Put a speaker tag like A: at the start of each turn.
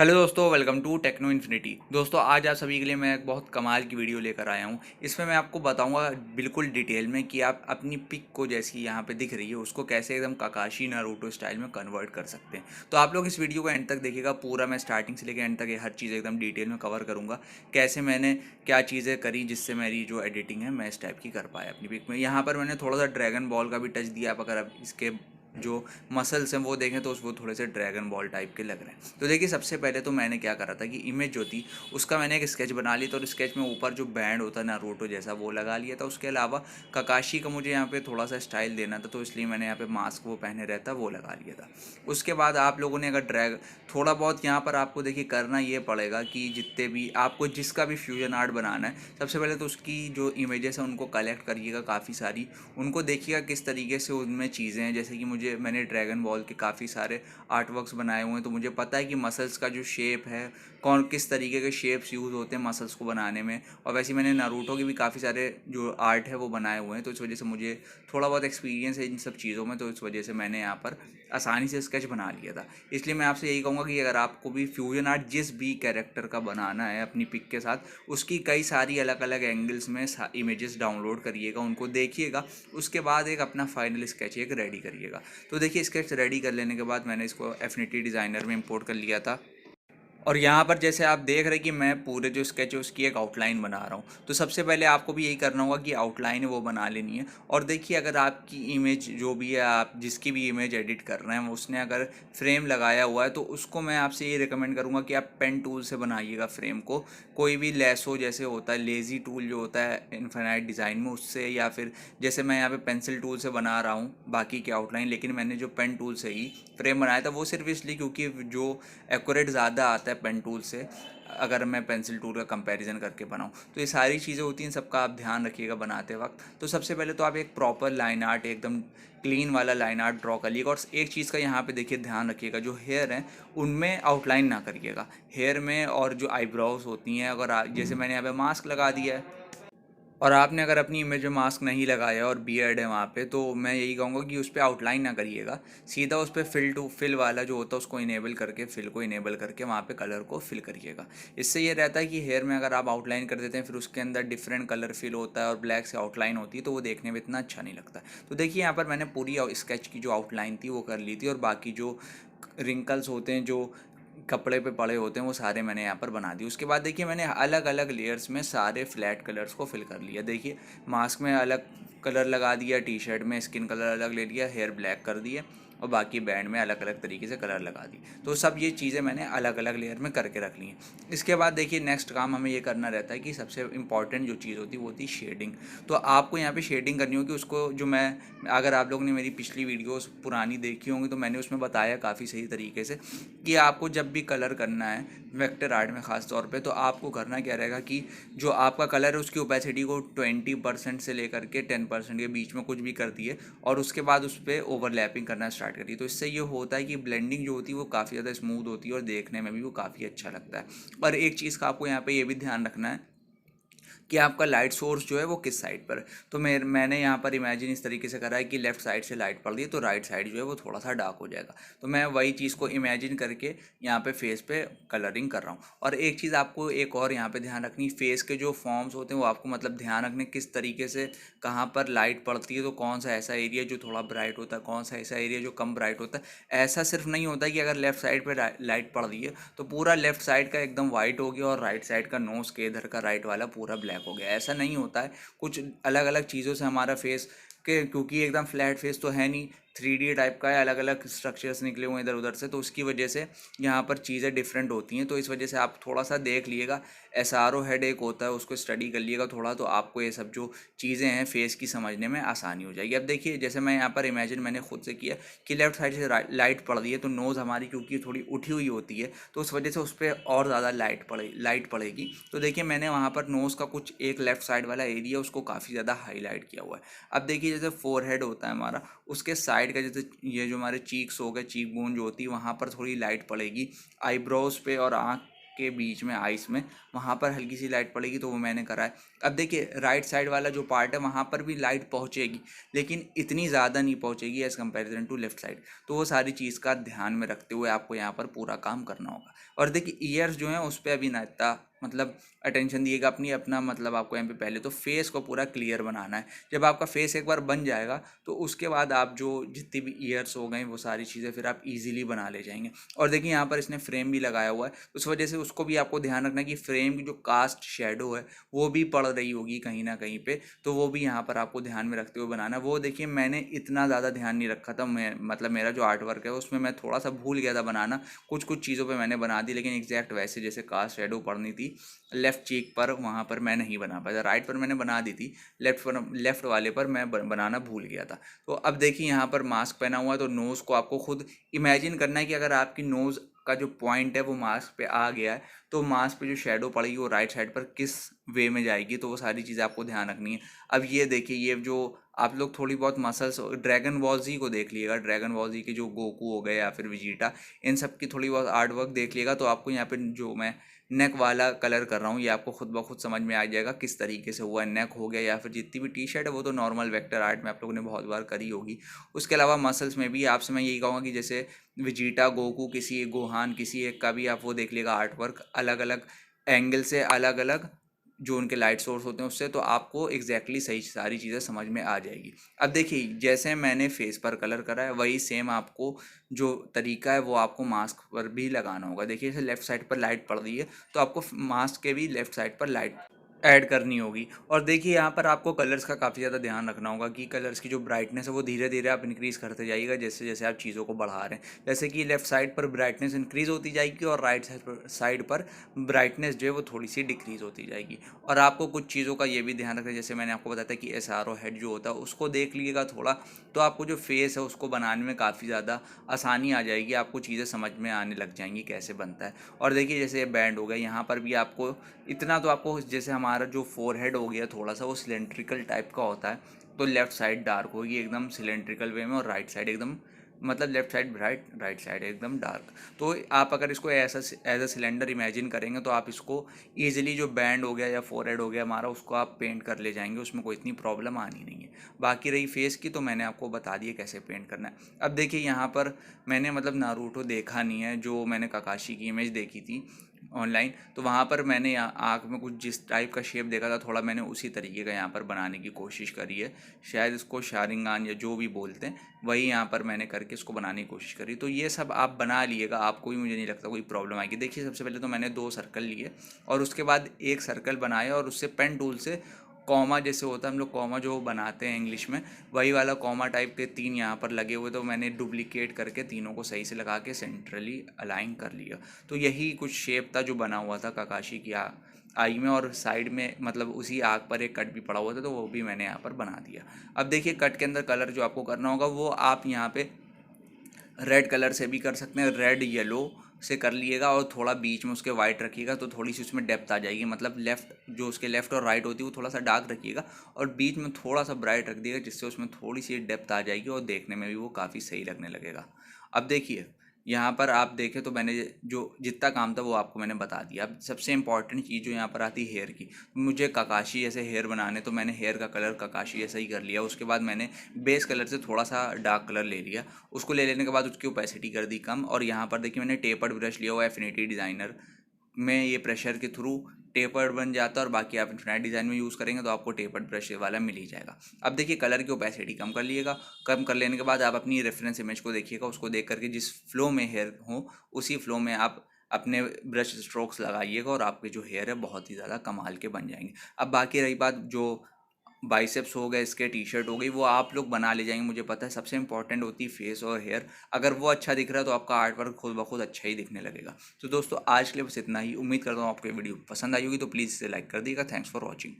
A: Hello दोस्तों, welcome to techno infinity. दोस्तों, आज आप सभी के लिए मैं एक बहुत कमाल की वीडियो लेकर आया हूँ। इसमें मैं आपको बताऊंगा बिल्कुल डिटेल में कि आप अपनी पिक को, जैसी यहाँ पे दिख रही है, उसको कैसे एकदम काकाशी नारुतो स्टाइल में कन्वर्ट कर सकते हैं। तो आप लोग इस वीडियो को एंड तक देखिएगा। पूरा मैं स्टार्टिंग से लेकर एंड तक ये हर चीज़ एकदम डिटेल में कवर करूँगा। कैसे मैंने क्या चीज़ें करी जिससे मेरी जो एडिटिंग है मैं इस टाइप की कर पाया अपनी पिक में। यहाँ पर मैंने थोड़ा सा ड्रैगन बॉल का भी टच दिया। आप अगर आप इसके जो मसल्स हैं वो देखें तो वो थोड़े से ड्रैगन बॉल टाइप के लग रहे हैं। तो देखिए, सबसे पहले तो मैंने क्या करा था कि इमेज जो थी उसका मैंने एक स्केच बना लिया था, और स्केच में ऊपर जो बैंड होता है नारुतो जैसा वो लगा लिया था। उसके अलावा ककाशी का मुझे यहाँ पे थोड़ा सा स्टाइल देना था, तो इसलिए मैंने यहाँ पे मास्क वो पहने रहता वो लगा लिया था। उसके बाद आप लोगों ने अगर ड्रैग थोड़ा बहुत यहाँ पर आपको देखिए करना ये पड़ेगा कि जितने भी आपको जिसका भी फ्यूजन आर्ट बनाना है, सबसे पहले तो उसकी जो इमेजेस हैं उनको कलेक्ट करिएगा काफ़ी सारी। उनको देखिएगा किस तरीके से उनमें चीज़ें हैं। जैसे कि मैंने ड्रैगन बॉल के काफ़ी सारे आर्ट वर्क्स बनाए हुए हैं, तो मुझे पता है कि मसल्स का जो शेप है, कौन किस तरीके के शेप्स यूज़ होते हैं मसल्स को बनाने में। और वैसे ही मैंने नारुतो के भी काफ़ी सारे जो आर्ट है वो बनाए हुए हैं, तो इस वजह से मुझे थोड़ा बहुत एक्सपीरियंस है इन सब चीज़ों में। तो इस वजह से मैंने यहाँ पर आसानी से स्केच बना लिया था। इसलिए मैं आपसे यही कहूँगा कि अगर आपको भी फ्यूजन आर्ट जिस भी कैरेक्टर का बनाना है अपनी पिक के साथ, उसकी कई सारी अलग अलग एंगल्स में इमेजेस डाउनलोड करिएगा, उनको देखिएगा। उसके बाद एक अपना फाइनल स्केच एक रेडी करिएगा। तो देखिए, स्केच रेडी कर लेने के बाद मैंने इसको एफिनिटी डिज़ाइनर में इंपोर्ट कर लिया था। और यहाँ पर जैसे आप देख रहे हैं कि मैं पूरे जो स्केच है उसकी एक आउटलाइन बना रहा हूँ। तो सबसे पहले आपको भी यही करना होगा कि आउटलाइन है वो बना लेनी है। और देखिए, अगर आपकी इमेज जो भी है, आप जिसकी भी इमेज एडिट कर रहे हैं, उसने अगर फ्रेम लगाया हुआ है तो उसको मैं आपसे ये रिकमेंड करूँगा कि आप पेन टूल से बनाइएगा फ्रेम को। कोई भी लेसो जैसे होता है, लेज़ी टूल जो होता है इनफाइनाइट डिज़ाइन में, उससे, या फिर जैसे मैं यहाँ पे पेंसिल टूल से बना रहा हूँ बाकी की आउटलाइन। लेकिन मैंने जो पेन टूल से ही फ्रेम बनाया था वो सिर्फ इसलिए क्योंकि जो एक्यूरेट ज़्यादा आता है पेन टूल से, अगर मैं पेंसिल टूल का कंपैरिजन करके बनाऊँ। तो ये सारी चीज़ें होती हैं, सबका आप ध्यान रखिएगा बनाते वक्त। तो सबसे पहले तो आप एक प्रॉपर लाइन आर्ट, एकदम क्लीन वाला लाइन आर्ट ड्रॉ करिएगा। और एक चीज़ का यहाँ पे देखिए ध्यान रखिएगा, जो हेयर हैं उनमें आउटलाइन ना करिएगा हेयर में। और जो आईब्रोज होती हैं, अगर जैसे मैंने यहाँ पे मास्क लगा दिया है और आपने अगर अपनी इमेज में मास्क नहीं लगाया और बियर्ड है वहाँ पे, तो मैं यही कहूँगा कि उस पर आउटलाइन ना करिएगा। सीधा उस पर फिल टू फिल वाला जो होता है उसको इनेबल करके, फिल को इनेबल करके वहाँ पे कलर को फिल करिएगा। इससे ये रहता है कि हेयर में अगर आप आउटलाइन कर देते हैं फिर उसके अंदर डिफरेंट कलर फिल होता है और ब्लैक से आउटलाइन होती है, तो वो देखने में इतना अच्छा नहीं लगता। तो देखिए, यहाँ पर मैंने पूरी स्केच की जो आउटलाइन थी वो कर ली थी, और बाकी जो रिंकल्स होते हैं जो कपड़े पे पड़े होते हैं वो सारे मैंने यहाँ पर बना दिए। उसके बाद देखिए, मैंने अलग अलग लेयर्स में सारे फ्लैट कलर्स को फिल कर लिया। देखिए, मास्क में अलग कलर लगा दिया, टी शर्ट में स्किन कलर अलग ले लिया, हेयर ब्लैक कर दिए, और बाकी बैंड में अलग अलग तरीके से कलर लगा दी। तो सब ये चीज़ें मैंने अलग अलग लेयर में करके रख ली हैं। इसके बाद देखिए, नेक्स्ट काम हमें ये करना रहता है कि सबसे इंपॉर्टेंट जो चीज़ होती है वो होती है शेडिंग। तो आपको यहाँ पे शेडिंग करनी होगी। उसको जो मैं, अगर आप लोगों ने मेरी पिछली वीडियोस पुरानी देखी होंगी तो मैंने उसमें बताया काफ़ी सही तरीके से कि आपको जब भी कलर करना है वेक्टर आर्ट में ख़ास तौर पे, तो आपको करना क्या रहेगा कि जो आपका कलर है उसकी ओपेसिटी को 20% से लेकर के 10% के बीच में कुछ भी कर दिए, और उसके बाद उस पर ओवरलैपिंग करना स्टार्ट करिए। तो इससे ये होता है कि ब्लेंडिंग जो होती है वो काफ़ी ज़्यादा स्मूथ होती है और देखने में भी वो काफ़ी अच्छा लगता है। और एक चीज़ का आपको यहाँ पे ये भी ध्यान रखना है कि आपका लाइट सोर्स जो है वो किस साइड पर है। तो मैंने यहाँ पर इमेजिन इस तरीके से करा है कि लेफ्ट साइड से लाइट पड़ रही है तो राइट साइड जो है वो थोड़ा सा डार्क हो जाएगा। तो मैं वही चीज़ को इमेजिन करके यहाँ पे फेस पे कलरिंग कर रहा हूँ। और एक चीज़ आपको एक और यहाँ पे ध्यान रखनी, फेस के जो फॉर्म्स होते हैं वो आपको मतलब ध्यान रखने किस तरीके से कहाँ पर लाइट पड़ती है, तो कौन सा ऐसा एरिया जो थोड़ा ब्राइट होता है, कौन सा ऐसा एरिया जो कम ब्राइट होता है। ऐसा सिर्फ नहीं होता कि अगर लेफ्ट साइड पर लाइट पड़ रही है तो पूरा लेफ्ट साइड का एकदम वाइट हो गया और राइट साइड का नोज़ के इधर का राइट वाला पूरा ब्लैक हो गया, ऐसा नहीं होता है। कुछ अलग अलग चीज़ों से हमारा फेस के, क्योंकि एकदम फ्लैट फेस तो है नहीं, 3D टाइप का है, अलग अलग स्ट्रक्चर्स निकले हुए हैं इधर उधर से, तो उसकी वजह से यहाँ पर चीज़ें डिफरेंट होती हैं। तो इस वजह से आप थोड़ा सा देख लिएगा, SRO हेड एक होता है उसको स्टडी कर लिएगा थोड़ा, तो आपको ये सब जो चीज़ें हैं फेस की समझने में आसानी हो जाएगी। अब देखिए, जैसे मैं यहाँ पर इमेजिन मैंने खुद से किया कि लेफ्ट साइड से लाइट पड़ रही है, तो नोज़ हमारी क्योंकि थोड़ी उठी हुई होती है तो उस वजह से उस पर और ज़्यादा लाइट पड़ेगी। तो देखिए, मैंने वहाँ पर नोज़ का कुछ एक लेफ्ट साइड वाला एरिया उसको काफ़ी ज़्यादा हाईलाइट किया हुआ है। अब देखिए, जैसे फोरहेड होता है हमारा, उसके साइड का जैसे ये जो हमारे चीक्स हो गए, चीक बोन जो होती है वहाँ पर थोड़ी लाइट पड़ेगी, आईब्रोज पे और आँख के बीच में आइस में वहाँ पर हल्की सी लाइट पड़ेगी, तो वो मैंने करा है। अब देखिए राइट साइड वाला जो पार्ट है वहाँ पर भी लाइट पहुँचेगी, लेकिन इतनी ज़्यादा नहीं पहुँचेगी as comparison to left side. तो वो सारी चीज़ का ध्यान में रखते हुए आपको यहाँ पर पूरा काम करना होगा। और देखिए ईयर्स जो हैं उस पर अभी ना इतना मतलब अटेंशन दिएगा, अपना मतलब आपको यहाँ पे पहले तो फेस को पूरा क्लियर बनाना है। जब आपका फेस एक बार बन जाएगा तो उसके बाद आप जो जितनी भी ईयर्स हो गए वो सारी चीज़ें फिर आप इजीली बना ले जाएंगे। और देखिए यहाँ पर इसने फ्रेम भी लगाया हुआ है, उस वजह से उसको भी आपको ध्यान रखना है कि फ्रेम की जो कास्ट शेडो है वो भी पड़ रही होगी कहीं ना कहीं पे, तो वो भी यहाँ पर आपको ध्यान में रखते हुए बनाना है। वो देखिए मैंने इतना ज़्यादा ध्यान नहीं रखा था, मैं मतलब मेरा जो आर्ट वर्क है उसमें मैं थोड़ा सा भूल गया था बनाना, कुछ कुछ चीज़ों पे मैंने बना दी, लेकिन एग्जैक्ट वैसे जैसे कास्ट शेडो पड़नी थी लेफ़्ट चीक पर वहाँ पर मैं नहीं बना पाया। राइट पर मैंने बना दी थी, लेफ़्ट वाले पर मैं बनाना भूल गया था। तो अब देखिए यहाँ पर मास्क पहना हुआ है, तो नोज़ को आपको खुद इमेजिन करना है कि अगर आपकी नोज़ का जो पॉइंट है वो मास्क पे आ गया है, तो मास्क पे जो शेडो पड़ेगी वो राइट साइड पर किस वे में जाएगी, तो वो सारी चीज़ें आपको ध्यान रखनी है। अब ये देखिए ये जो आप लोग थोड़ी बहुत मसल्स ड्रैगन बॉल जी को देख लीजिएगा, ड्रैगन बॉल जी के जो गोकू हो गए या फिर विजिटा, इन सब की थोड़ी बहुत आर्ट वर्क देख लिएगा, तो आपको यहाँ पे जो मैं नेक वाला कलर कर रहा हूँ ये आपको खुद ब खुद समझ में आ जाएगा किस तरीके से हुआ है। नेक हो गया या फिर जितनी भी टी शर्ट है वो तो नॉर्मल वेक्टर आर्ट में आप लोगों ने बहुत बार करी होगी। उसके अलावा मसल्स में भी आपसे मैं यही कहूँगा कि जैसे विजिटा, गोकू, किसी एक गोहान, किसी एक का भी आप वो देख लेगा आर्ट वर्क अलग अलग एंगल से, अलग अलग जो उनके लाइट सोर्स होते हैं उससे, तो आपको एग्जैक्टली सही सारी चीज़ें समझ में आ जाएगी। अब देखिए जैसे मैंने फेस पर कलर करा है वही सेम आपको जो तरीका है वो आपको मास्क पर भी लगाना होगा। देखिए जैसे लेफ़्ट साइड पर लाइट पड़ रही है तो आपको मास्क के भी लेफ़्ट साइड पर लाइट ऐड करनी होगी। और देखिए यहाँ पर आपको कलर्स का काफ़ी ज़्यादा ध्यान रखना होगा कि कलर्स की जो ब्राइटनेस है वो धीरे धीरे आप इंक्रीज़ करते जाइएगा जैसे जैसे आप चीज़ों को बढ़ा रहे हैं। जैसे कि लेफ़्ट साइड पर ब्राइटनेस इंक्रीज़ होती जाएगी और राइट साइड पर ब्राइटनेस जो है वो थोड़ी सी डिक्रीज़ होती जाएगी। और आपको कुछ चीज़ों का ये भी ध्यान रखना है, जैसे मैंने आपको बताया था कि SRO हेड जो होता है उसको देख लीजिएगा थोड़ा, तो आपको जो फेस है उसको बनाने में काफ़ी ज़्यादा आसानी आ जाएगी, आपको चीज़ें समझ में आने लग जाएंगी कैसे बनता है। और देखिए जैसे ये बैंड हो गया, यहाँ पर भी आपको इतना तो आपको, जैसे हमारा जो फोरहेड हो गया थोड़ा सा वो सिलेंड्रिकल टाइप का होता है, तो लेफ़्ट साइड डार्क होगी एकदम सिलेंड्रिकल वे में और राइट साइड एकदम मतलब left side bright, right side एकदम डार्क। तो आप अगर इसको ऐसा एज अ सिलेंडर इमेजिन करेंगे तो आप इसको ईजिली जो बैंड हो गया या फोरहेड हो गया हमारा उसको आप पेंट कर ले जाएंगे, उसमें कोई इतनी प्रॉब्लम आनी नहीं है। बाकी रही फेस की तो मैंने आपको बता दिया कैसे पेंट करना है। अब देखिए यहाँ पर मैंने मतलब नारुतो देखा नहीं है, जो मैंने काकाशी की इमेज देखी थी ऑनलाइन, तो वहाँ पर मैंने यहाँ आँख में कुछ जिस टाइप का शेप देखा था थोड़ा मैंने उसी तरीके का यहाँ पर बनाने की कोशिश करी है। शायद इसको शारिंगान या जो भी बोलते हैं वही यहाँ पर मैंने करके इसको बनाने की कोशिश करी। तो ये सब आप बना लिएगा, आपको भी मुझे नहीं लगता कोई प्रॉब्लम आएगी। देखिए सबसे पहले तो मैंने 2 सर्कल लिए और उसके बाद एक सर्कल बनाया और उससे पेन टूल से कॉमा जैसे होता है हम लोग कॉमा जो बनाते हैं इंग्लिश में, वही वाला कॉमा टाइप के 3 यहाँ पर लगे हुए, तो मैंने डुप्लीकेट करके तीनों को सही से लगा के सेंट्रली अलाइन कर लिया। तो यही कुछ शेप था जो बना हुआ था काकाशी की आई में, और साइड में मतलब उसी आग पर एक कट भी पड़ा हुआ था तो वो भी मैंने यहाँ पर बना दिया। अब देखिए कट के अंदर कलर जो आपको करना होगा वो आप यहाँ पे रेड कलर से भी कर सकते हैं, रेड येलो से कर लिएगा और थोड़ा बीच में उसके वाइट रखिएगा तो थोड़ी सी उसमें डेप्थ आ जाएगी। मतलब लेफ्ट जो उसके लेफ्ट और राइट होती है वो थोड़ा सा डार्क रखिएगा और बीच में थोड़ा सा ब्राइट रख दिएगा, जिससे उसमें थोड़ी सी डेप्थ आ जाएगी और देखने में भी वो काफ़ी सही लगने लगेगा। अब देखिए यहाँ पर आप देखें तो मैंने जो जितना काम था वो आपको मैंने बता दिया। अब सबसे इंपॉर्टेंट चीज़ जो यहाँ पर आती है हेयर की, मुझे काकाशी जैसे हेयर बनाने, तो मैंने हेयर का कलर काकाशी जैसा ही कर लिया। उसके बाद मैंने बेस कलर से थोड़ा सा डार्क कलर ले लिया, उसको ले लेने के बाद उसकी ओपेसिटी कर दी कम। और यहाँ पर देखिए मैंने टेपर्ड ब्रश लिया हुआ है एफिनिटी डिज़ाइनर में, ये प्रेशर के थ्रू टेपर्ड बन जाता है। और बाकी आप इन्फिनाइट डिज़ाइन में यूज़ करेंगे तो आपको टेपर्ड ब्रश वाला मिल ही जाएगा। अब देखिए कलर की ओपेसिटी कम कर लिएगा, कम कर लेने के बाद आप अपनी रेफरेंस इमेज को देखिएगा, उसको देख करके जिस फ्लो में हेयर हो उसी फ्लो में आप अपने ब्रश स्ट्रोक्स लगाइएगा और आपके जो हेयर है बहुत ही ज़्यादा कमाल के बन जाएंगे। अब बाकी रही बात जो बाइसेप्स हो गए, इसके टी शर्ट हो गई, वो आप लोग बना ले जाएंगे, मुझे पता है। सबसे इंपॉर्टेंट होती है फेस और हेयर, अगर वो अच्छा दिख रहा है तो आपका आर्ट वर्क खुद ब खुद अच्छा ही दिखने लगेगा। तो दोस्तों आज के लिए बस इतना ही, उम्मीद करता हूँ आपको वीडियो पसंद आई होगी, तो प्लीज़ इसे लाइक कर दीजिएगा। Thanks for watching.